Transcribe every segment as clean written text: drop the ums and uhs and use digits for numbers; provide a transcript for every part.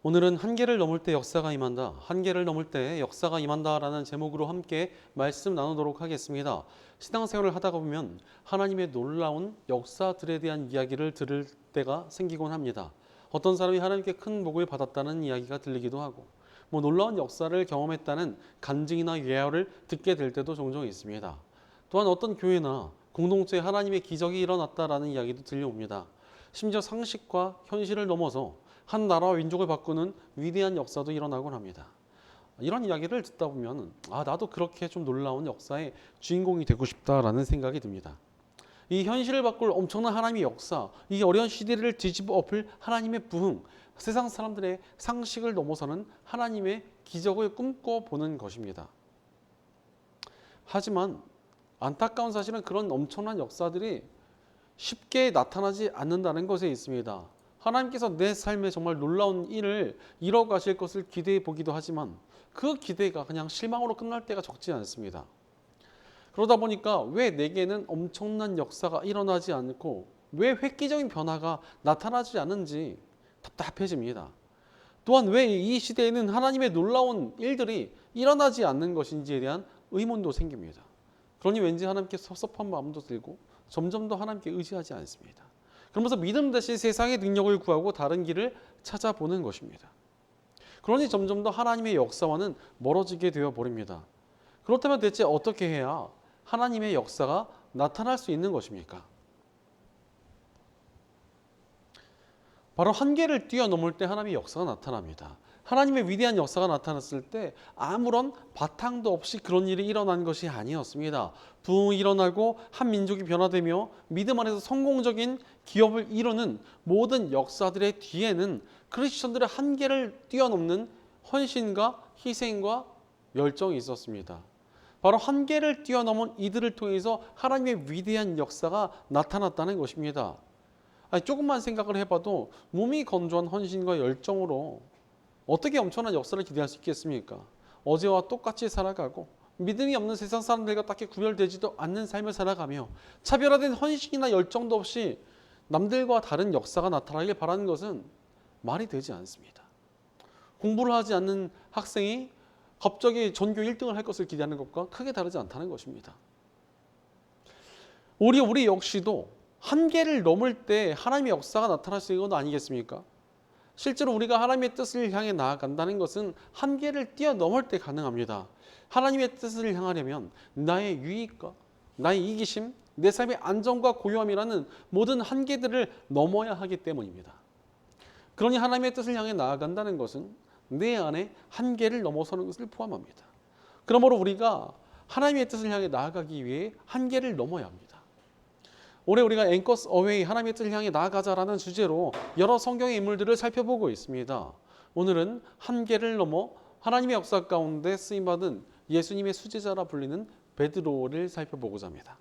오늘은 한계를 넘을 때 역사가 임한다. 한계를 넘을 때 역사가 임한다라는 제목으로 함께 말씀 나누도록 하겠습니다. 신앙생활을 하다가 보면 하나님의 놀라운 역사들에 대한 이야기를 들을 때가 생기곤 합니다. 어떤 사람이 하나님께 큰 복을 받았다는 이야기가 들리기도 하고 놀라운 역사를 경험했다는 간증이나 예언을 듣게 될 때도 종종 있습니다. 또한 어떤 교회나 공동체에 하나님의 기적이 일어났다라는 이야기도 들려옵니다. 심지어 상식과 현실을 넘어서 한 나라와 민족을 바꾸는 위대한 역사도 일어나곤 합니다. 이런 이야기를 듣다 보면 나도 그렇게 좀 놀라운 역사의 주인공이 되고 싶다라는 생각이 듭니다. 이 현실을 바꿀 엄청난 하나님의 역사, 이 어려운 시대를 뒤집어 엎을 하나님의 부흥, 세상 사람들의 상식을 넘어서는 하나님의 기적을 꿈꿔보는 것입니다. 하지만 안타까운 사실은 그런 엄청난 역사들이 쉽게 나타나지 않는다는 것에 있습니다. 하나님께서 내 삶에 정말 놀라운 일을 이뤄가실 것을 기대해 보기도 하지만 그 기대가 그냥 실망으로 끝날 때가 적지 않습니다. 그러다 보니까 왜 내게는 엄청난 역사가 일어나지 않고 왜 획기적인 변화가 나타나지 않는지 답답해집니다. 또한 왜 이 시대에는 하나님의 놀라운 일들이 일어나지 않는 것인지에 대한 의문도 생깁니다. 그러니 왠지 하나님께 섭섭한 마음도 들고 점점 더 하나님께 의지하지 않습니다. 그러면서 믿음 대신 세상의 능력을 구하고 다른 길을 찾아보는 것입니다. 그러니 점점 더 하나님의 역사와는 멀어지게 되어 버립니다. 그렇다면 대체 어떻게 해야 하나님의 역사가 나타날 수 있는 것입니까? 바로 한계를 뛰어넘을 때 하나님의 역사가 나타납니다. 하나님의 위대한 역사가 나타났을 때 아무런 바탕도 없이 그런 일이 일어난 것이 아니었습니다. 부흥이 일어나고 한 민족이 변화되며 믿음 안에서 성공적인 기업을 이루는 모든 역사들의 뒤에는 크리스천들의 한계를 뛰어넘는 헌신과 희생과 열정이 있었습니다. 바로 한계를 뛰어넘은 이들을 통해서 하나님의 위대한 역사가 나타났다는 것입니다. 조금만 생각을 해봐도 몸이 건조한 헌신과 열정으로 어떻게 엄청난 역사를 기대할 수 있겠습니까? 어제와 똑같이 살아가고 믿음이 없는 세상 사람들과 딱히 구별되지도 않는 삶을 살아가며 차별화된 헌신이나 열정도 없이 남들과 다른 역사가 나타나길 바라는 것은 말이 되지 않습니다. 공부를 하지 않는 학생이 갑자기 전교 1등을 할 것을 기대하는 것과 크게 다르지 않다는 것입니다. 우리 역시도 한계를 넘을 때 하나님의 역사가 나타날 수 있는 것 아니겠습니까? 실제로 우리가 하나님의 뜻을 향해 나아간다는 것은 한계를 뛰어넘을 때 가능합니다. 하나님의 뜻을 향하려면 나의 유익과 나의 이기심, 내 삶의 안정과 고요함이라는 모든 한계들을 넘어야 하기 때문입니다. 그러니 하나님의 뜻을 향해 나아간다는 것은 내 안에 한계를 넘어서는 것을 포함합니다. 그러므로 우리가 하나님의 뜻을 향해 나아가기 위해 한계를 넘어야 합니다. 올해 우리가 앵커스 어웨이 하나님의 뜻을 향해 나아가자라는 주제로 여러 성경의 인물들을 살펴보고 있습니다. 오늘은 한계를 넘어 하나님의 역사 가운데 쓰임받은 예수님의 수제자라 불리는 베드로를 살펴보고자 합니다.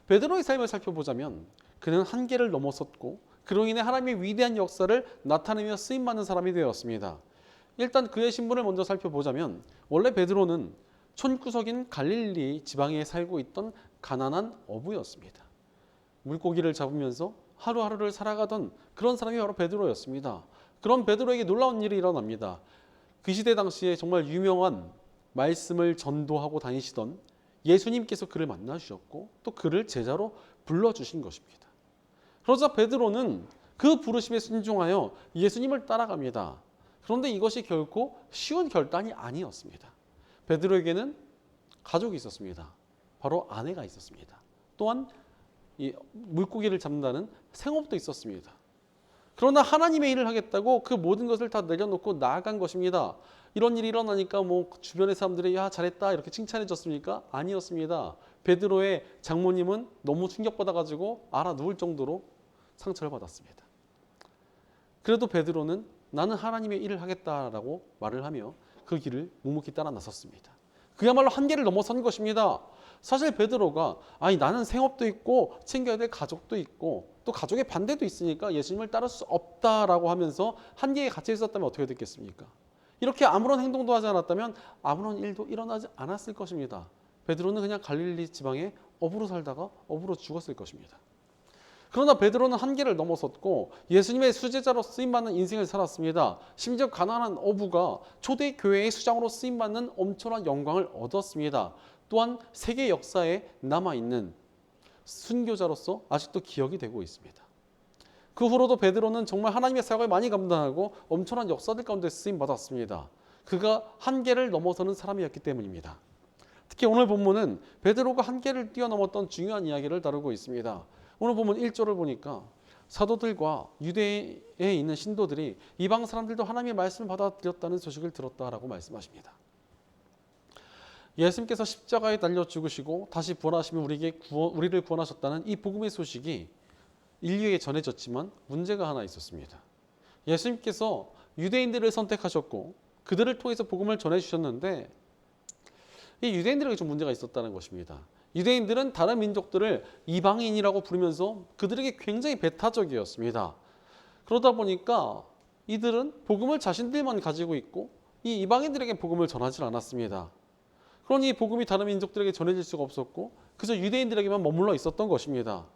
베드로의 삶을 살펴보자면 그는 한계를 넘어섰고 그로 인해 하나님의 위대한 역사를 나타내며 쓰임받는 사람이 되었습니다. 일단 그의 신분을 먼저 살펴보자면 원래 베드로는 촌구석인 갈릴리 지방에 살고 있던 가난한 어부였습니다. 물고기를 잡으면서 하루하루를 살아가던 그런 사람이 바로 베드로였습니다. 그런 베드로에게 놀라운 일이 일어납니다. 그 시대 당시에 정말 유명한 말씀을 전도하고 다니시던 예수님께서 그를 만나주셨고 또 그를 제자로 불러주신 것입니다. 그러자 베드로는 그 부르심에 순종하여 예수님을 따라갑니다. 그런데 이것이 결코 쉬운 결단이 아니었습니다. 베드로에게는 가족이 있었습니다. 바로 아내가 있었습니다. 또한 이 물고기를 잡는다는 생업도 있었습니다. 그러나 하나님의 일을 하겠다고 그 모든 것을 다 내려놓고 나아간 것입니다. 이런 일이 일어나니까 주변의 사람들이 야 잘했다 이렇게 칭찬해 줬습니까? 아니었습니다. 베드로의 장모님은 너무 충격받아가지고 알아 누울 정도로 상처를 받았습니다. 그래도 베드로는 나는 하나님의 일을 하겠다라고 말을 하며 그 길을 묵묵히 따라 나섰습니다. 그야말로 한계를 넘어선 것입니다. 사실 베드로가 나는 생업도 있고 챙겨야 될 가족도 있고 또 가족의 반대도 있으니까 예수님을 따를 수 없다라고 하면서 한계에 갇혀 있었다면 어떻게 됐겠습니까? 이렇게 아무런 행동도 하지 않았다면 아무런 일도 일어나지 않았을 것입니다. 베드로는 그냥 갈릴리 지방에 어부로 살다가 어부로 죽었을 것입니다. 그러나 베드로는 한계를 넘어섰고 예수님의 수제자로 쓰임받는 인생을 살았습니다. 심지어 가난한 어부가 초대 교회의 수장으로 쓰임받는 엄청난 영광을 얻었습니다. 또한 세계 역사에 남아있는 순교자로서 아직도 기억이 되고 있습니다. 그 후로도 베드로는 정말 하나님의 사역을 많이 감당하고 엄청난 역사들 가운데 쓰임받았습니다. 그가 한계를 넘어서는 사람이었기 때문입니다. 특히 오늘 본문은 베드로가 한계를 뛰어넘었던 중요한 이야기를 다루고 있습니다. 오늘 본문 1절을 보니까 사도들과 유대에 있는 신도들이 이방 사람들도 하나님의 말씀을 받아들였다는 소식을 들었다라고 말씀하십니다. 예수님께서 십자가에 달려 죽으시고 다시 부활하시면 우리를 구원하셨다는 이 복음의 소식이 인류에게 전해졌지만 문제가 하나 있었습니다. 예수님께서 유대인들을 선택하셨고 그들을 통해서 복음을 전해주셨는데 이 유대인들에게 좀 문제가 있었다는 것입니다. 유대인들은 다른 민족들을 이방인이라고 부르면서 그들에게 굉장히 배타적이었습니다. 그러다 보니까 이들은 복음을 자신들만 가지고 있고 이 이방인들에게 복음을 전하지 않았습니다. 그러니 복음이 다른 민족들에게 전해질 수가 없었고 그저 유대인들에게만 머물러 있었던 것입니다.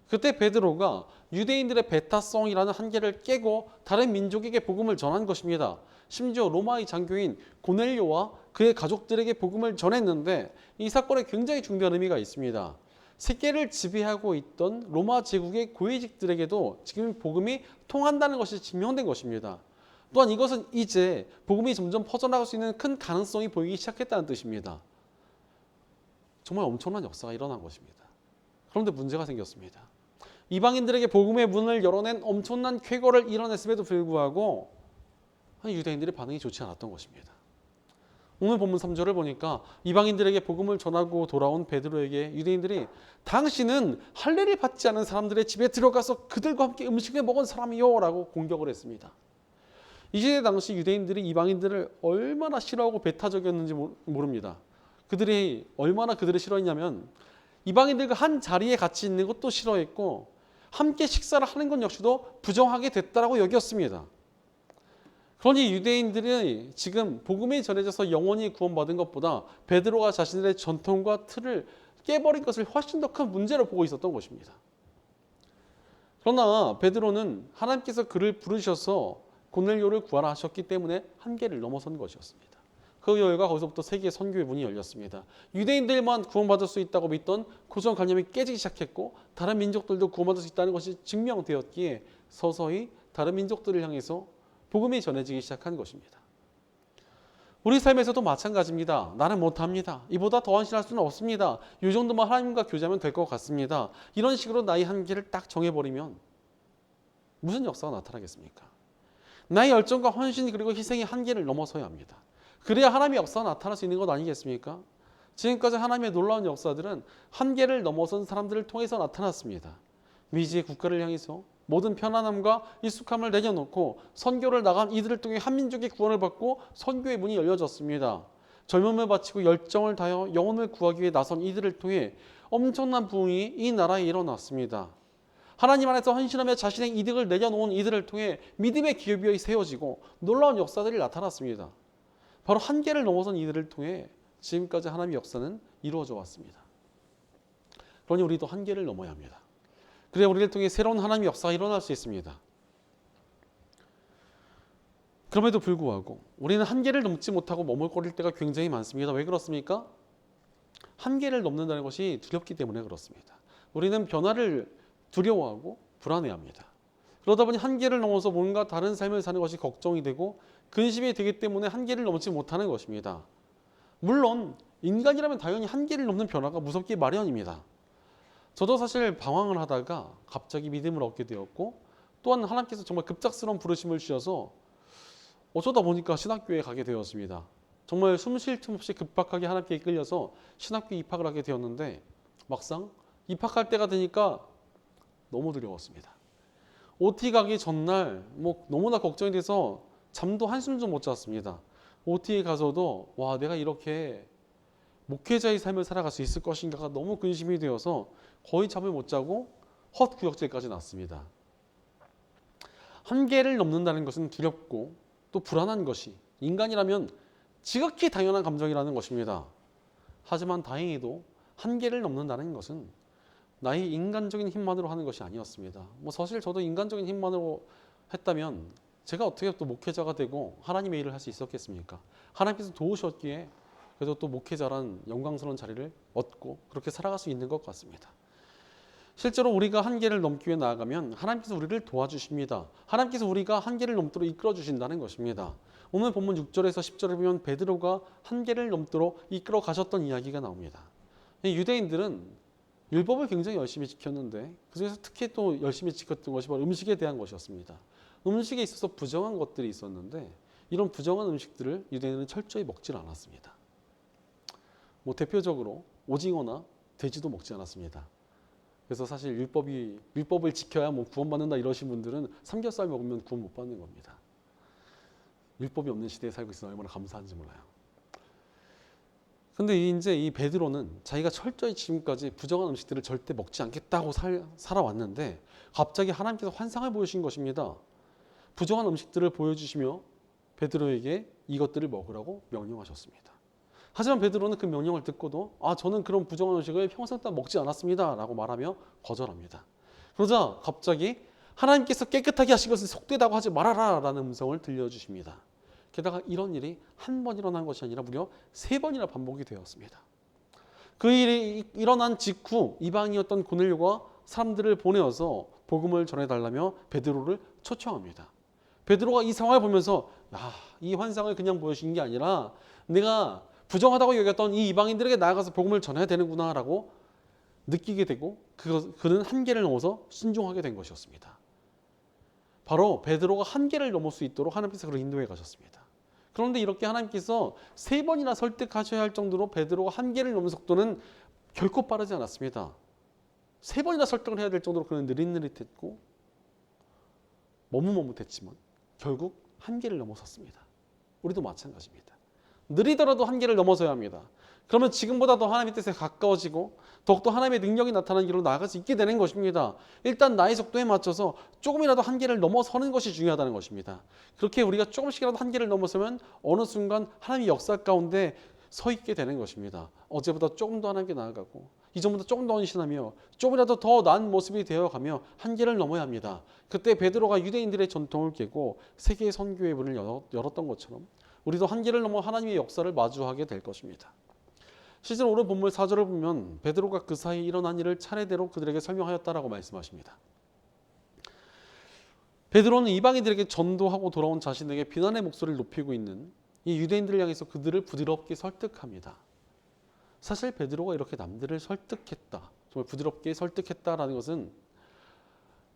그때 베드로가 유대인들의 배타성이라는 한계를 깨고 다른 민족에게 복음을 전한 것입니다. 심지어 로마의 장교인 고넬료와 그의 가족들에게 복음을 전했는데 이 사건에 굉장히 중대한 의미가 있습니다. 세계를 지배하고 있던 로마 제국의 고위직들에게도 지금 복음이 통한다는 것이 증명된 것입니다. 또한 이것은 이제 복음이 점점 퍼져나갈 수 있는 큰 가능성이 보이기 시작했다는 뜻입니다. 정말 엄청난 역사가 일어난 것입니다. 그런데 문제가 생겼습니다. 이방인들에게 복음의 문을 열어낸 엄청난 쾌거를 이뤄냈음에도 불구하고 유대인들의 반응이 좋지 않았던 것입니다. 오늘 본문 3절을 보니까 이방인들에게 복음을 전하고 돌아온 베드로에게 유대인들이 당신은 할례를 받지 않은 사람들의 집에 들어가서 그들과 함께 음식을 먹은 사람이요 라고 공격을 했습니다. 이 시대 당시 유대인들이 이방인들을 얼마나 싫어하고 배타적이었는지 모릅니다. 그들이 얼마나 그들을 싫어했냐면 이방인들과 한 자리에 같이 있는 것도 싫어했고 함께 식사를 하는 것 역시도 부정하게 됐다라고 여겼습니다. 그러니 유대인들이 지금 복음이 전해져서 영원히 구원받은 것보다 베드로가 자신들의 전통과 틀을 깨버린 것을 훨씬 더 큰 문제로 보고 있었던 것입니다. 그러나 베드로는 하나님께서 그를 부르셔서 고넬료를 구원하셨기 때문에 한계를 넘어선 것이었습니다. 그 결과 거기서부터 세계 선교의 문이 열렸습니다. 유대인들만 구원받을 수 있다고 믿던 고정관념이 깨지기 시작했고 다른 민족들도 구원받을 수 있다는 것이 증명되었기에 서서히 다른 민족들을 향해서 복음이 전해지기 시작한 것입니다. 우리 삶에서도 마찬가지입니다. 나는 못합니다. 이보다 더 헌신할 수는 없습니다. 이 정도만 하나님과 교제하면 될 것 같습니다. 이런 식으로 나의 한계를 딱 정해버리면 무슨 역사가 나타나겠습니까? 나의 열정과 헌신 그리고 희생의 한계를 넘어서야 합니다. 그래야 하나님의 역사가 나타날 수 있는 것 아니겠습니까? 지금까지 하나님의 놀라운 역사들은 한계를 넘어선 사람들을 통해서 나타났습니다. 미지의 국가를 향해서 모든 편안함과 익숙함을 내려놓고 선교를 나간 이들을 통해 한민족의 구원을 받고 선교의 문이 열려졌습니다. 젊음을 바치고 열정을 다하여 영혼을 구하기 위해 나선 이들을 통해 엄청난 부흥이 이 나라에 일어났습니다. 하나님 안에서 헌신하며 자신의 이득을 내려놓은 이들을 통해 믿음의 기업이 세워지고 놀라운 역사들이 나타났습니다. 바로 한계를 넘어선 이들을 통해 지금까지 하나님의 역사는 이루어져 왔습니다. 그러니 우리도 한계를 넘어야 합니다. 그래야 우리를 통해 새로운 하나님의 역사가 일어날 수 있습니다. 그럼에도 불구하고 우리는 한계를 넘지 못하고 머물거릴 때가 굉장히 많습니다. 왜 그렇습니까? 한계를 넘는다는 것이 두렵기 때문에 그렇습니다. 우리는 변화를 두려워하고 불안해합니다. 그러다 보니 한계를 넘어서 뭔가 다른 삶을 사는 것이 걱정이 되고 근심이 되기 때문에 한계를 넘지 못하는 것입니다. 물론 인간이라면 당연히 한계를 넘는 변화가 무섭기 마련입니다. 저도 사실 방황을 하다가 갑자기 믿음을 얻게 되었고 또한 하나님께서 정말 급작스러운 부르심을 주셔서 어쩌다 보니까 신학교에 가게 되었습니다. 정말 숨 쉴 틈 없이 급박하게 하나님께 이끌려서 신학교에 입학을 하게 되었는데 막상 입학할 때가 되니까 너무 두려웠습니다. OT 가기 전날 너무나 걱정이 돼서 잠도 한숨 좀 못 잤습니다. OT에 가서도 와 내가 이렇게 목회자의 삶을 살아갈 수 있을 것인가가 너무 근심이 되어서 거의 잠을 못 자고 헛구역질까지 났습니다. 한계를 넘는다는 것은 두렵고 또 불안한 것이 인간이라면 지극히 당연한 감정이라는 것입니다. 하지만 다행히도 한계를 넘는다는 것은 나의 인간적인 힘만으로 하는 것이 아니었습니다. 뭐 사실 저도 인간적인 힘만으로 했다면 제가 어떻게 또 목회자가 되고 하나님의 일을 할 수 있었겠습니까? 하나님께서 도우셨기에 그래도 또 목회자란 영광스러운 자리를 얻고 그렇게 살아갈 수 있는 것 같습니다. 실제로 우리가 한계를 넘기 위해 나아가면 하나님께서 우리를 도와주십니다. 하나님께서 우리가 한계를 넘도록 이끌어 주신다는 것입니다. 오늘 본문 6절에서 10절에 보면 베드로가 한계를 넘도록 이끌어 가셨던 이야기가 나옵니다. 유대인들은 율법을 굉장히 열심히 지켰는데 그중에서 특히 또 열심히 지켰던 것이 바로 음식에 대한 것이었습니다. 음식에 있어서 부정한 것들이 있었는데 이런 부정한 음식들을 유대인은 철저히 먹질 않았습니다. 뭐 대표적으로 오징어나 돼지도 먹지 않았습니다. 그래서 사실 율법을 지켜야 뭐 구원받는다 이러신 분들은 삼겹살 먹으면 구원 못 받는 겁니다. 율법이 없는 시대에 살고 있으면 얼마나 감사한지 몰라요. 근데 이제 이 베드로는 자기가 철저히 지금까지 부정한 음식들을 절대 먹지 않겠다고 살아왔는데 갑자기 하나님께서 환상을 보여주신 것입니다. 부정한 음식들을 보여주시며 베드로에게 이것들을 먹으라고 명령하셨습니다. 하지만 베드로는 그 명령을 듣고도 저는 그런 부정한 음식을 평생 동안 먹지 않았습니다 라고 말하며 거절합니다. 그러자 갑자기 하나님께서 깨끗하게 하신 것을 속되다고 하지 말아라 라는 음성을 들려주십니다. 게다가 이런 일이 한 번 일어난 것이 아니라 무려 3번이나 반복이 되었습니다. 그 일이 일어난 직후 이방이었던 고넬료가 사람들을 보내어서 복음을 전해달라며 베드로를 초청합니다. 베드로가 이 상황을 보면서 이 환상을 그냥 보여주신 게 아니라 내가 부정하다고 여겼던 이 이방인들에게 나아가서 복음을 전해야 되는구나 라고 느끼게 되고 그는 한계를 넘어서 순종하게 된 것이었습니다. 바로 베드로가 한계를 넘을 수 있도록 하나님께서 그를 인도해 가셨습니다. 그런데 이렇게 하나님께서 3번이나 설득하셔야 할 정도로 베드로가 한계를 넘는 속도는 결코 빠르지 않았습니다. 3번이나 설득을 해야 될 정도로 그는 느릿느릿했고 머뭇머뭇했지만 결국 한계를 넘어섰습니다. 우리도 마찬가지입니다. 느리더라도 한계를 넘어서야 합니다. 그러면 지금보다 더 하나님의 뜻에 가까워지고 더욱더 하나님의 능력이 나타나는 길로 나아갈 수 있게 되는 것입니다. 일단 나의 속도에 맞춰서 조금이라도 한계를 넘어서는 것이 중요하다는 것입니다. 그렇게 우리가 조금씩이라도 한계를 넘어서면 어느 순간 하나님의 역사 가운데 서 있게 되는 것입니다. 어제보다 조금 더 하나님께 나아가고 이전보다 조금 더 헌신하며 조금이라도 더 나은 모습이 되어가며 한계를 넘어야 합니다. 그때 베드로가 유대인들의 전통을 깨고 세계의 선교의 문을 열었던 것처럼 우리도 한계를 넘어 하나님의 역사를 마주하게 될 것입니다. 실제로 오늘 본문 4절을 보면 베드로가 그 사이 일어난 일을 차례대로 그들에게 설명하였다라고 말씀하십니다. 베드로는 이방인들에게 전도하고 돌아온 자신에게 비난의 목소리를 높이고 있는 이 유대인들을 향해서 그들을 부드럽게 설득합니다. 사실 베드로가 이렇게 남들을 설득했다, 정말 부드럽게 설득했다라는 것은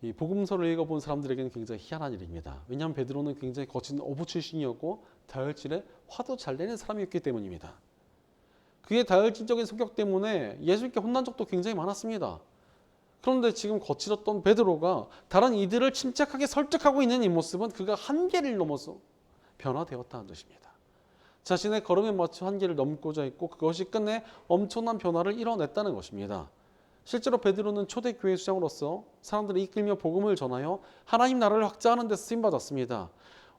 이 복음서를 읽어본 사람들에게는 굉장히 희한한 일입니다. 왜냐하면 베드로는 굉장히 거친 어부 출신이었고 다혈질에 화도 잘 내는 사람이었기 때문입니다. 그의 다혈질적인 성격 때문에 예수님께 혼난 적도 굉장히 많았습니다. 그런데 지금 거칠었던 베드로가 다른 이들을 침착하게 설득하고 있는 이 모습은 그가 한계를 넘어서 변화되었다는 뜻입니다. 자신의 걸음에 맞춰 한계를 넘고자 했고 그것이 끝내 엄청난 변화를 이뤄냈다는 것입니다. 실제로 베드로는 초대교회 수장으로서 사람들을 이끌며 복음을 전하여 하나님 나라를 확장하는 데 쓰임받았습니다.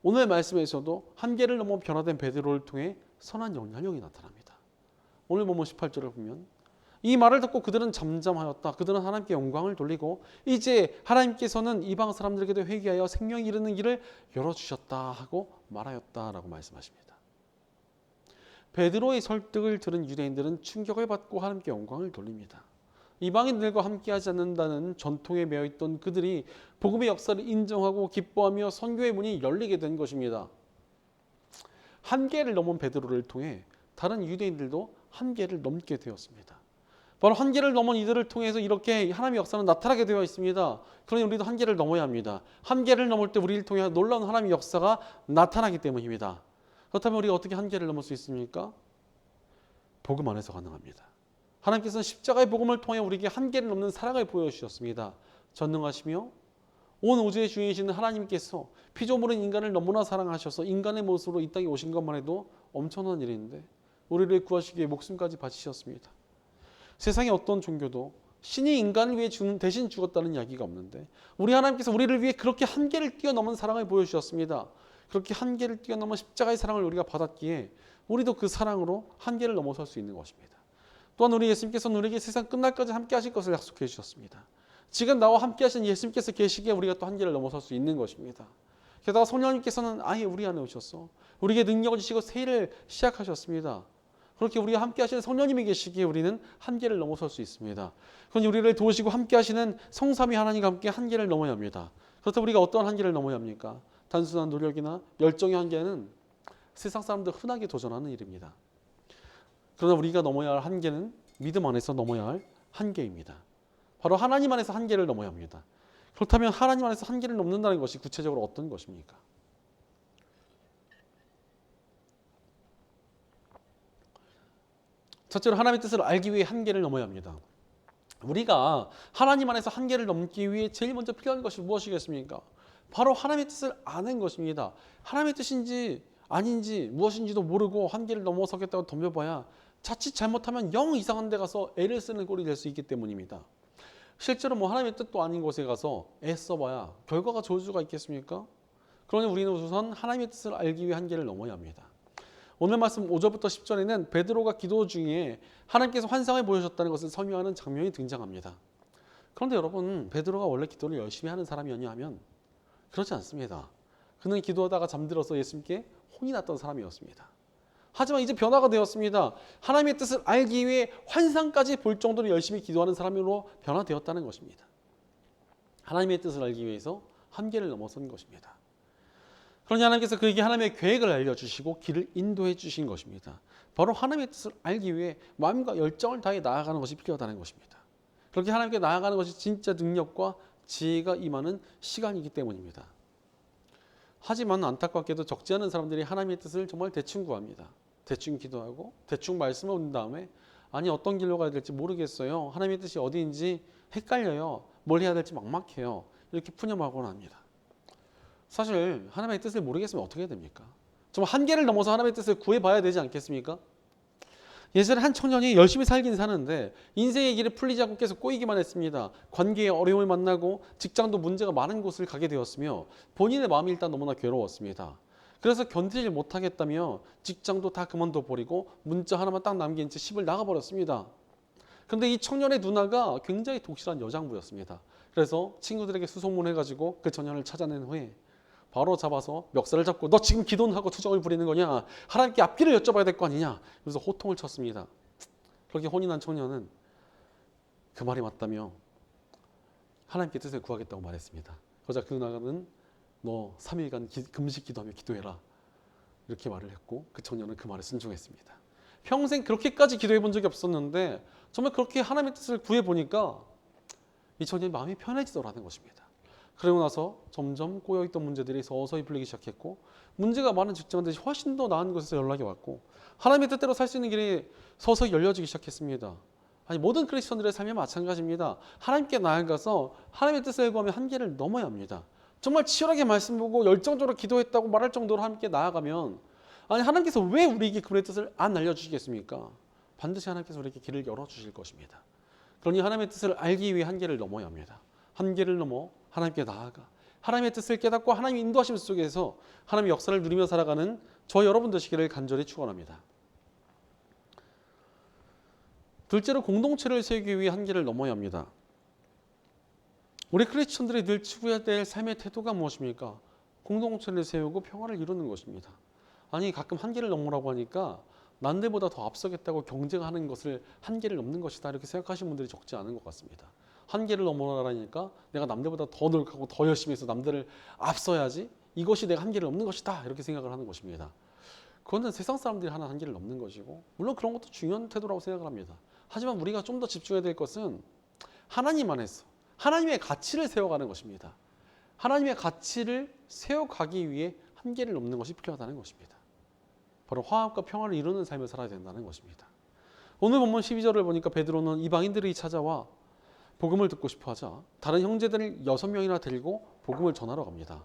오늘 말씀에서도 한계를 넘어 변화된 베드로를 통해 선한 영향력이 나타납니다. 오늘 본문 18절을 보면 이 말을 듣고 그들은 잠잠하였다. 그들은 하나님께 영광을 돌리고 이제 하나님께서는 이방 사람들에게도 회개하여 생명이 이르는 길을 열어주셨다 하고 말하였다라고 말씀하십니다. 베드로의 설득을 들은 유대인들은 충격을 받고 하나님께 영광을 돌립니다. 이방인들과 함께하지 않는다는 전통에 매여있던 그들이 복음의 역사를 인정하고 기뻐하며 선교의 문이 열리게 된 것입니다. 한계를 넘은 베드로를 통해 다른 유대인들도 한계를 넘게 되었습니다. 바로 한계를 넘은 이들을 통해서 이렇게 하나님의 역사는 나타나게 되어 있습니다. 그러니 우리도 한계를 넘어야 합니다. 한계를 넘을 때 우리를 통해 놀라운 하나님의 역사가 나타나기 때문입니다. 그렇다면 우리가 어떻게 한계를 넘을 수 있습니까? 복음 안에서 가능합니다. 하나님께서는 십자가의 복음을 통해 우리에게 한계를 넘는 사랑을 보여주셨습니다. 전능하시며 온 우주의 주인이신 하나님께서 피조물인 인간을 너무나 사랑하셔서 인간의 모습으로 이 땅에 오신 것만 해도 엄청난 일인데 우리를 구하시기 위해 목숨까지 바치셨습니다. 세상의 어떤 종교도 신이 인간을 위해 대신 죽었다는 이야기가 없는데 우리 하나님께서 우리를 위해 그렇게 한계를 뛰어넘은 사랑을 보여주셨습니다. 그렇게 한계를 뛰어넘은 십자가의 사랑을 우리가 받았기에 우리도 그 사랑으로 한계를 넘어설 수 있는 것입니다. 또한 우리 예수님께서는 우리에게 세상 끝날까지 함께 하실 것을 약속해 주셨습니다. 지금 나와 함께 하신 예수님께서 계시기에 우리가 또 한계를 넘어설 수 있는 것입니다. 게다가 성령님께서는 아예 우리 안에 오셔서 우리에게 능력을 주시고 새 일을 시작하셨습니다. 그렇게 우리와 함께 하시는 성령님이 계시기에 우리는 한계를 넘어설 수 있습니다. 그러니 우리를 도우시고 함께 하시는 성삼위 하나님과 함께 한계를 넘어야 합니다. 그렇다면 우리가 어떤 한계를 넘어야 합니까? 단순한 노력이나 열정의 한계는 세상 사람들 흔하게 도전하는 일입니다. 그러나 우리가 넘어야 할 한계는 믿음 안에서 넘어야 할 한계입니다. 바로 하나님 안에서 한계를 넘어야 합니다. 그렇다면 하나님 안에서 한계를 넘는다는 것이 구체적으로 어떤 것입니까? 첫째로 하나님의 뜻을 알기 위해 한계를 넘어야 합니다. 우리가 하나님 안에서 한계를 넘기 위해 제일 먼저 필요한 것이 무엇이겠습니까? 바로 하나님의 뜻을 아는 것입니다. 하나님의 뜻인지 아닌지 무엇인지도 모르고 한계를 넘어서겠다고 덤벼봐야 자칫 잘못하면 영 이상한 데 가서 애를 쓰는 꼴이 될 수 있기 때문입니다. 실제로 하나님의 뜻도 아닌 곳에 가서 애써봐야 결과가 좋을 수가 있겠습니까? 그러니 우리는 우선 하나님의 뜻을 알기 위해 한계를 넘어야 합니다. 오늘 말씀 5절부터 10절에는 베드로가 기도 중에 하나님께서 환상을 보여주셨다는 것을 설명하는 장면이 등장합니다. 그런데 여러분, 베드로가 원래 기도를 열심히 하는 사람이었냐 하면 그렇지 않습니다. 그는 기도하다가 잠들어서 예수님께 혼이 났던 사람이었습니다. 하지만 이제 변화가 되었습니다. 하나님의 뜻을 알기 위해 환상까지 볼 정도로 열심히 기도하는 사람으로 변화되었다는 것입니다. 하나님의 뜻을 알기 위해서 한계를 넘어선 것입니다. 그러니 하나님께서 그에게 하나님의 계획을 알려주시고 길을 인도해 주신 것입니다. 바로 하나님의 뜻을 알기 위해 마음과 열정을 다해 나아가는 것이 필요하다는 것입니다. 그렇게 하나님께 나아가는 것이 진짜 능력과 지혜가 임하는 시간이기 때문입니다. 하지만 안타깝게도 적지 않은 사람들이 하나님의 뜻을 정말 대충 구합니다. 대충 기도하고 대충 말씀을 온 다음에 아니 어떤 길로 가야 될지 모르겠어요. 하나님의 뜻이 어디인지 헷갈려요. 뭘 해야 될지 막막해요. 이렇게 푸념하곤 합니다. 사실 하나님의 뜻을 모르겠으면 어떻게 해야 됩니까? 정말 한계를 넘어서 하나님의 뜻을 구해봐야 되지 않겠습니까? 예전에 한 청년이 열심히 살긴 사는데 인생의 길이 풀리지 않고 계속 꼬이기만 했습니다. 관계에 어려움을 만나고 직장도 문제가 많은 곳을 가게 되었으며 본인의 마음이 일단 너무나 괴로웠습니다. 그래서 견디지 못하겠다며 직장도 다 그만둬 버리고 문자 하나만 딱 남긴 채 집을 나가버렸습니다. 그런데 이 청년의 누나가 굉장히 독실한 여장부였습니다. 그래서 친구들에게 수소문해가지고 그 청년을 찾아낸 후에 바로 잡아서 멱살을 잡고 너 지금 기도는 하고 투정을 부리는 거냐? 하나님께 앞길을 여쭤봐야 될 거 아니냐? 그래서 호통을 쳤습니다. 그렇게 혼이 난 청년은 그 말이 맞다며 하나님께 뜻을 구하겠다고 말했습니다. 그러자 그 누나는 너 3일간 금식 기도하며 기도해라. 이렇게 말을 했고 그 청년은 그 말에 순종했습니다. 평생 그렇게까지 기도해 본 적이 없었는데 정말 그렇게 하나님의 뜻을 구해보니까 이 청년이 마음이 편해지더라는 것입니다. 그러고 나서 점점 꼬여있던 문제들이 서서히 풀리기 시작했고 문제가 많은 직장들이 훨씬 더 나은 곳에서 연락이 왔고 하나님의 뜻대로 살 수 있는 길이 서서히 열려지기 시작했습니다. 아니 모든 크리스천들의 삶이 마찬가지입니다. 하나님께 나아가서 하나님의 뜻을 구하며 한계를 넘어야 합니다. 정말 치열하게 말씀 보고 열정적으로 기도했다고 말할 정도로 하나님께 나아가면 아니 하나님께서 왜 우리에게 그분의 뜻을 안 알려주시겠습니까? 반드시 하나님께서 우리에게 길을 열어주실 것입니다. 그러니 하나님의 뜻을 알기 위해 한계를 넘어야 합니다. 한계를 넘어 하나님께 나아가 하나님의 뜻을 깨닫고 하나님의 인도하심 속에서 하나님의 역사를 누리며 살아가는 저 여러분 되시기를 간절히 축원합니다. 둘째로 공동체를 세우기 위해 한계를 넘어야 합니다. 우리 크리스천들이 늘 추구해야 될 삶의 태도가 무엇입니까? 공동체를 세우고 평화를 이루는 것입니다. 아니 가끔 한계를 넘으라고 하니까 남들보다 더 앞서겠다고 경쟁하는 것을 한계를 넘는 것이다 이렇게 생각하시는 분들이 적지 않은 것 같습니다. 한계를 넘어라니까 내가 남들보다 더 노력하고 더 열심히 해서 남들을 앞서야지 이것이 내가 한계를 넘는 것이다 이렇게 생각을 하는 것입니다. 그건 세상 사람들이 하는 한계를 넘는 것이고 물론 그런 것도 중요한 태도라고 생각을 합니다. 하지만 우리가 좀 더 집중해야 될 것은 하나님 안에서 하나님의 가치를 세워가는 것입니다. 하나님의 가치를 세워가기 위해 한계를 넘는 것이 필요하다는 것입니다. 바로 화합과 평화를 이루는 삶을 살아야 된다는 것입니다. 오늘 본문 12절을 보니까 베드로는 이방인들이 찾아와 복음을 듣고 싶어 하자 다른 형제들을 6명이나 데리고 복음을 전하러 갑니다.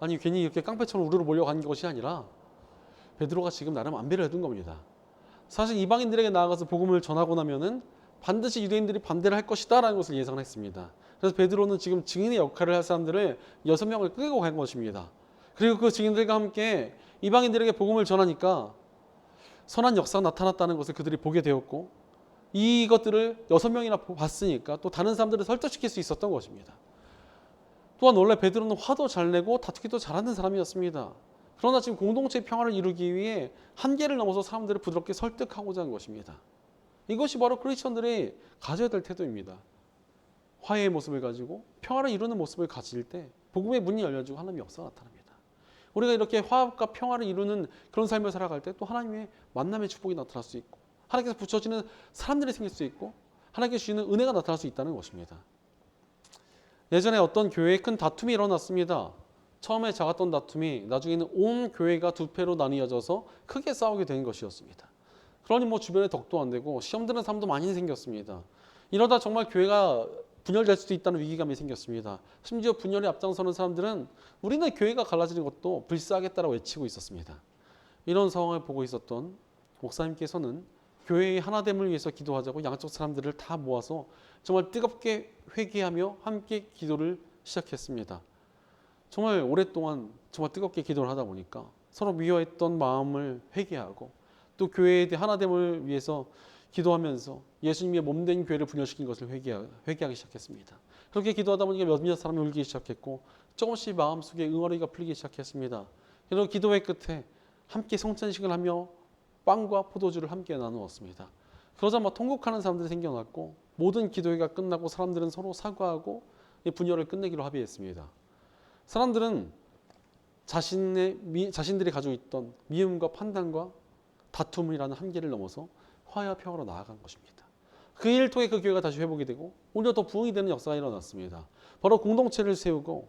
아니 괜히 이렇게 깡패처럼 우르르 몰려간 것이 아니라 베드로가 지금 나름 안배를 해둔 겁니다. 사실 이방인들에게 나아가서 복음을 전하고 나면은 반드시 유대인들이 반대를 할 것이다 라는 것을 예상을 했습니다. 그래서 베드로는 지금 증인의 역할을 할 사람들을 6명을 끌고 간 것입니다. 그리고 그 증인들과 함께 이방인들에게 복음을 전하니까 선한 역사가 나타났다는 것을 그들이 보게 되었고 이것들을 6명이나 봤으니까 또 다른 사람들을 설득시킬 수 있었던 것입니다. 또한 원래 베드로는 화도 잘 내고 다투기도 잘하는 사람이었습니다. 그러나 지금 공동체의 평화를 이루기 위해 한계를 넘어서 사람들을 부드럽게 설득하고자 한 것입니다. 이것이 바로 크리스천들이 가져야 될 태도입니다. 화해의 모습을 가지고 평화를 이루는 모습을 가질 때 복음의 문이 열려지고 하나님의 역사가 나타납니다. 우리가 이렇게 화합과 평화를 이루는 그런 삶을 살아갈 때 또 하나님의 만남의 축복이 나타날 수 있고 하나님께서 붙여지는 사람들이 생길 수 있고 하나님께서 주시는 은혜가 나타날 수 있다는 것입니다. 예전에 어떤 교회에 큰 다툼이 일어났습니다. 처음에 작았던 다툼이 나중에는 온 교회가 두 패로 나뉘어져서 크게 싸우게 된 것이었습니다. 그러니 주변에 덕도 안 되고 시험 드는 사람도 많이 생겼습니다. 이러다 정말 교회가 분열될 수도 있다는 위기감이 생겼습니다. 심지어 분열에 앞장서는 사람들은 우리는 교회가 갈라지는 것도 불쌍하겠다라고 외치고 있었습니다. 이런 상황을 보고 있었던 목사님께서는 교회의 하나됨을 위해서 기도하자고 양쪽 사람들을 다 모아서 정말 뜨겁게 회개하며 함께 기도를 시작했습니다. 정말 오랫동안 정말 뜨겁게 기도를 하다 보니까 서로 미워했던 마음을 회개하고 또 교회의 하나됨을 위해서 기도하면서 예수님의 몸된 교회를 분열시킨 것을 회개하기 시작했습니다. 그렇게 기도하다 보니까 몇몇 사람이 울기 시작했고 조금씩 마음속에 응어리가 풀리기 시작했습니다. 그리고 기도회 끝에 함께 성찬식을 하며 빵과 포도주를 함께 나누었습니다. 그러자 통곡하는 사람들이 생겨났고 모든 기도회가 끝나고 사람들은 서로 사과하고 분열을 끝내기로 합의했습니다. 사람들은 자신들이 가지고 있던 미움과 판단과 다툼이라는 한계를 넘어서 화해와 평화로 나아간 것입니다. 그 일을 통해 그 교회가 다시 회복이 되고 오히려 더 부흥이 되는 역사가 일어났습니다. 바로 공동체를 세우고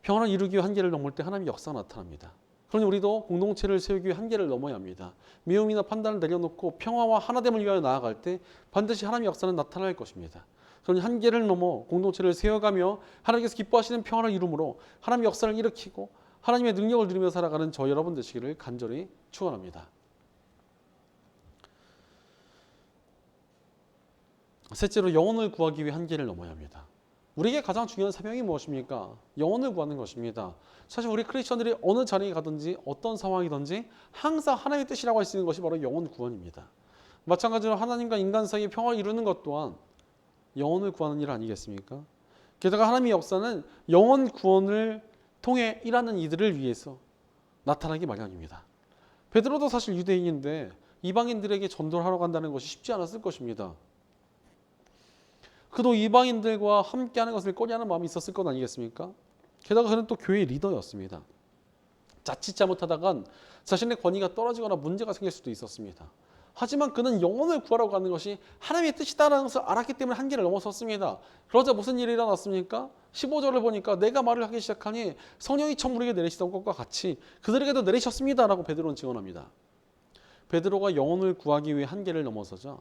평화를 이루기 위해 한계를 넘을 때 하나님의 역사가 나타납니다. 그러니 우리도 공동체를 세우기 위해 한계를 넘어야 합니다. 미움이나 판단을 내려놓고 평화와 하나됨을 위하여 나아갈 때 반드시 하나님의 역사는 나타날 것입니다. 그러니 한계를 넘어 공동체를 세워가며 하나님께서 기뻐하시는 평화를 이루므로 하나님의 역사를 일으키고 하나님의 능력을 누리며 살아가는 저 여러분 되시기를 간절히 축원합니다. 셋째로 영혼을 구하기 위해 한계를 넘어야 합니다. 우리에게 가장 중요한 사명이 무엇입니까? 영혼을 구하는 것입니다. 사실 우리 크리스천들이 어느 자리에 가든지 어떤 상황이든지 항상 하나님의 뜻이라고 할 수 있는 것이 바로 영혼 구원입니다. 마찬가지로 하나님과 인간 사이의 평화를 이루는 것 또한 영혼을 구하는 일 아니겠습니까? 게다가 하나님의 역사는 영혼 구원을 통해 일하는 이들을 위해서 나타나기 마련입니다. 베드로도 사실 유대인인데 이방인들에게 전도를 하러 간다는 것이 쉽지 않았을 것입니다. 그도 이방인들과 함께하는 것을 꺼려하는 마음이 있었을 것 아니겠습니까? 게다가 그는 또 교회의 리더였습니다. 자칫 잘못하다간 자신의 권위가 떨어지거나 문제가 생길 수도 있었습니다. 하지만 그는 영혼을 구하러 가는 것이 하나님의 뜻이다라는 것을 알았기 때문에 한계를 넘어섰습니다. 그러자 무슨 일이 일어났습니까? 15절을 보니까 내가 말을 하기 시작하니 성령이 처음 우리에게 내리시던 것과 같이 그들에게도 내리셨습니다라고 베드로는 증언합니다. 베드로가 영혼을 구하기 위해 한계를 넘어서자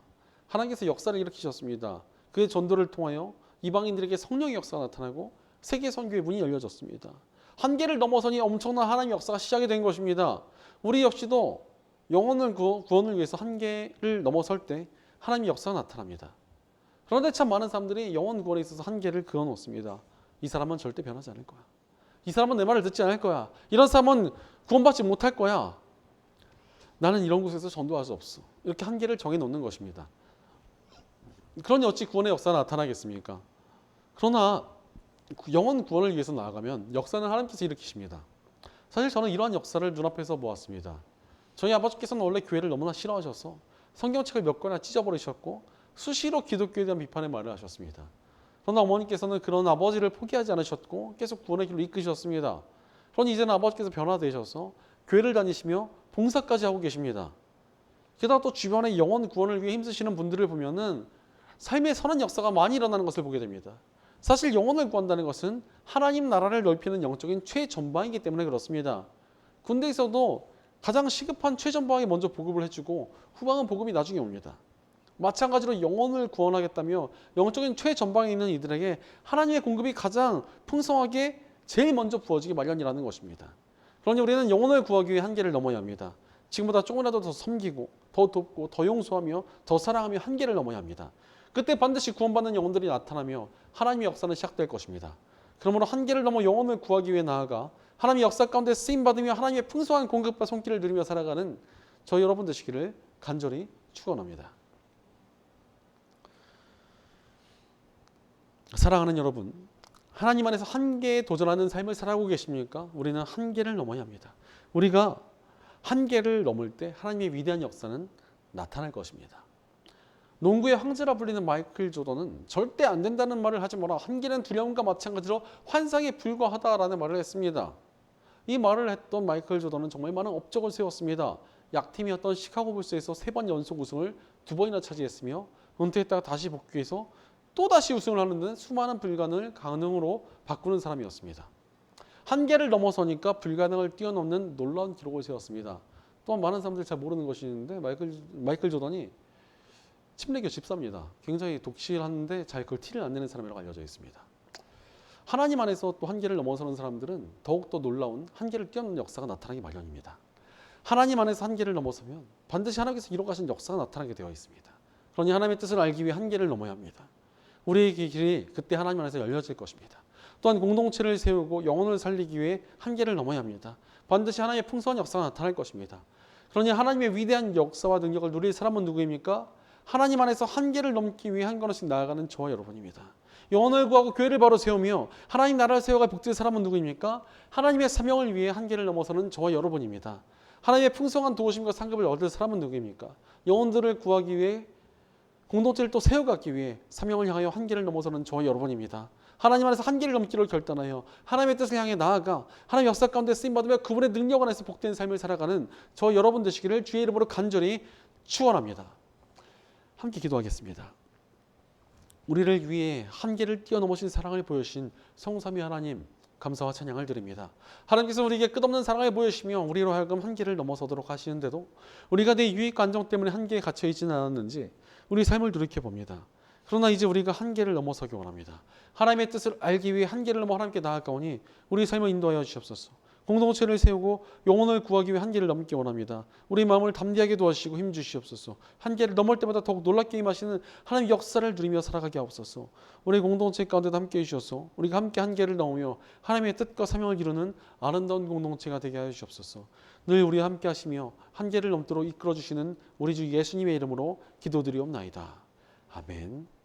하나님께서 역사를 일으키셨습니다. 그의 전도를 통하여 이방인들에게 성령의 역사가 나타나고 세계 선교의 문이 열려졌습니다. 한계를 넘어서니 엄청난 하나님의 역사가 시작이 된 것입니다. 우리 역시도 영혼을 구원을 위해서 한계를 넘어설 때 하나님의 역사가 나타납니다. 그런데 참 많은 사람들이 영혼 구원에 있어서 한계를 그어놓습니다. 이 사람은 절대 변하지 않을 거야. 이 사람은 내 말을 듣지 않을 거야. 이런 사람은 구원받지 못할 거야. 나는 이런 곳에서 전도할 수 없어. 이렇게 한계를 정해놓는 것입니다. 그러니 어찌 구원의 역사가 나타나겠습니까? 그러나 영혼 구원을 위해서 나아가면 역사는 하나님께서 일으키십니다. 사실 저는 이러한 역사를 눈앞에서 보았습니다. 저희 아버지께서는 원래 교회를 너무나 싫어하셔서 성경책을 몇 권이나 찢어버리셨고 수시로 기독교에 대한 비판의 말을 하셨습니다. 그러나 어머니께서는 그런 아버지를 포기하지 않으셨고 계속 구원의 길로 이끄셨습니다. 그러니 이제는 아버지께서 변화되셔서 교회를 다니시며 봉사까지 하고 계십니다. 게다가 또 주변에 영혼 구원을 위해 힘쓰시는 분들을 보면은 삶의 선한 역사가 많이 일어나는 것을 보게 됩니다. 사실 영혼을 구한다는 것은 하나님 나라를 넓히는 영적인 최전방이기 때문에 그렇습니다. 군대에서도 가장 시급한 최전방에 먼저 보급을 해주고 후방은 보급이 나중에 옵니다. 마찬가지로 영혼을 구원하겠다며 영적인 최전방에 있는 이들에게 하나님의 공급이 가장 풍성하게 제일 먼저 부어지기 마련이라는 것입니다. 그러니 우리는 영혼을 구하기 위해 한계를 넘어야 합니다. 지금보다 조금이라도 더 섬기고 더 돕고 더 용서하며 더 사랑하며 한계를 넘어야 합니다. 그때 반드시 구원받는 영혼들이 나타나며 하나님의 역사는 시작될 것입니다. 그러므로 한계를 넘어 영혼을 구하기 위해 나아가 하나님의 역사 가운데 쓰임받으며 하나님의 풍성한 공급과 손길을 누리며 살아가는 저희 여러분 되시기를 간절히 축원합니다. 사랑하는 여러분, 하나님 안에서 한계에 도전하는 삶을 살아가고 계십니까? 우리는 한계를 넘어야 합니다. 우리가 한계를 넘을 때 하나님의 위대한 역사는 나타날 것입니다. 농구의 황제라 불리는 마이클 조던은 절대 안 된다는 말을 하지 마라. 한계는 두려움과 마찬가지로 환상에 불과하다라는 말을 했습니다. 이 말을 했던 마이클 조던은 정말 많은 업적을 세웠습니다. 약팀이었던 시카고 불스에서 3번 연속 우승을 2번이나 차지했으며 은퇴했다가 다시 복귀해서 또다시 우승을 하는 등 수많은 불가능을 가능으로 바꾸는 사람이었습니다. 한계를 넘어서니까 불가능을 뛰어넘는 놀라운 기록을 세웠습니다. 또한 많은 사람들이 잘 모르는 것이 있는데 마이클 조던이 침례교 집사입니다. 굉장히 독실한데 잘 그걸 티를 안 내는 사람이라고 알려져 있습니다. 하나님 안에서 또 한계를 넘어서는 사람들은 더욱더 놀라운 한계를 뛰어넘는 역사가 나타나기 마련입니다. 하나님 안에서 한계를 넘어서면 반드시 하나님께서 이루어가신 역사가 나타나게 되어 있습니다. 그러니 하나님의 뜻을 알기 위해 한계를 넘어야 합니다. 우리의 길이 그때 하나님 안에서 열려질 것입니다. 또한 공동체를 세우고 영혼을 살리기 위해 한계를 넘어야 합니다. 반드시 하나님의 풍성한 역사가 나타날 것입니다. 그러니 하나님의 위대한 역사와 능력을 누릴 사람은 누구입니까? 하나님 안에서 한계를 넘기 위해 한 걸음씩 나아가는 저와 여러분입니다. 영혼을 구하고 교회를 바로 세우며 하나님 나라를 세워갈 복될 사람은 누구입니까? 하나님의 사명을 위해 한계를 넘어서는 저와 여러분입니다. 하나님의 풍성한 도우심과 상급을 얻을 사람은 누구입니까? 영혼들을 구하기 위해 공동체를 또 세워가기 위해 사명을 향하여 한계를 넘어서는 저와 여러분입니다. 하나님 안에서 한계를 넘기로 결단하여 하나님의 뜻을 향해 나아가 하나님의 역사 가운데 쓰임받으며 그분의 능력 안에서 복된 삶을 살아가는 저와 여러분 되시기를 주의 이름으로 간절히 축원합니다. 함께 기도하겠습니다. 우리를 위해 한계를 뛰어넘으신 사랑을 보여주신 성삼위 하나님 감사와 찬양을 드립니다. 하나님께서 우리에게 끝없는 사랑을 보여주시며 우리로 하여금 한계를 넘어서도록 하시는데도 우리가 내 유익과 안정 때문에 한계에 갇혀 있지는 않았는지 우리 삶을 돌이켜봅니다. 그러나 이제 우리가 한계를 넘어서기 원합니다. 하나님의 뜻을 알기 위해 한계를 넘어 하나님께 나아가오니 우리 삶을 인도하여 주시옵소서. 공동체를 세우고 영혼을 구하기 위해 한계를 넘기 원합니다. 우리 마음을 담대하게 도와주시고 힘주시옵소서. 한계를 넘을 때마다 더욱 놀랍게 임하시는 하나님의 역사를 누리며 살아가게 하옵소서. 우리 공동체 가운데도 함께해 주셔서 우리가 함께 한계를 넘으며 하나님의 뜻과 사명을 이루는 아름다운 공동체가 되게 하여 주시옵소서. 늘 우리와 함께 하시며 한계를 넘도록 이끌어 주시는 우리 주 예수님의 이름으로 기도드리옵나이다. 아멘.